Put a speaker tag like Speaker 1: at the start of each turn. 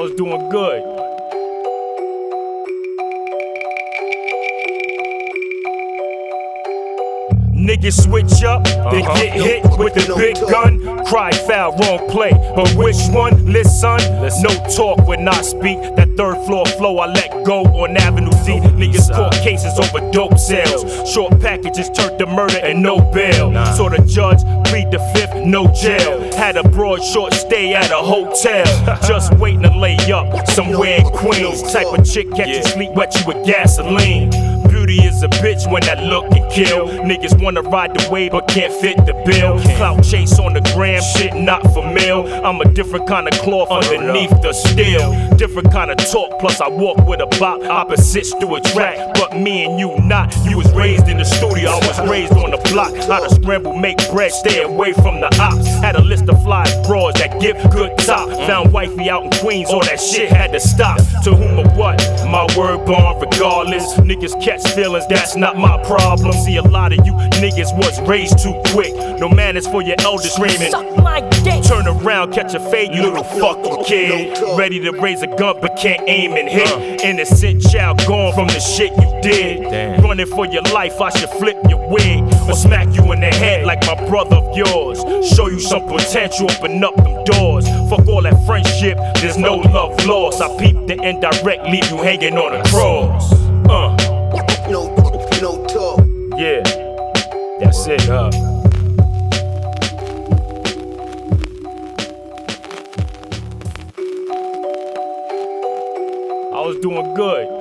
Speaker 1: was doing good. Niggas switch up, then get hit with the big gun. Cry foul, wrong play, but which one? Listen, no talk when I speak. That third floor flow I let go on Avenue D. Niggas caught cases over dope sales. Short packages turned to murder and no bail. So the judge plead the fifth, no jail. Had a broad short stay at a hotel. Just waiting to lay up somewhere in Queens. Type of chick catch you sleep, wet you with gasoline. Beauty is a bitch when that look can kill. Niggas wanna ride the wave but can't fit the bill. Clout chase on the gram, shit not for meal. I'm a different kind of cloth underneath the steel. Different kind of talk, plus I walk with a bop. Opposites do attract, but me and you not. You was raised in the studio, I was raised on the block. How to scramble, make bread, stay away from the ops. Had a list of fly broads that give good top. Found wifey out in Queens, all that shit had to stop. To whom or what? My word bond regardless. Niggas catch feelings, that's not my problem. See, a lot of you niggas was raised too quick. No manners for your elders screaming.
Speaker 2: Suck my dick.
Speaker 1: Turn around, catch a fade, you little fucking kid. Ready to raise a gun but can't aim and hit. Innocent child gone from the shit you did. Running for your life, I should flip your wig or smack you in the head like my brother of yours. Show you some potential, open up them doors. Fuck all that friendship, there's no love lost. I peep the indirect, leave you hanging on a cross.
Speaker 3: No talk.
Speaker 1: Yeah, that's it. I was doing good.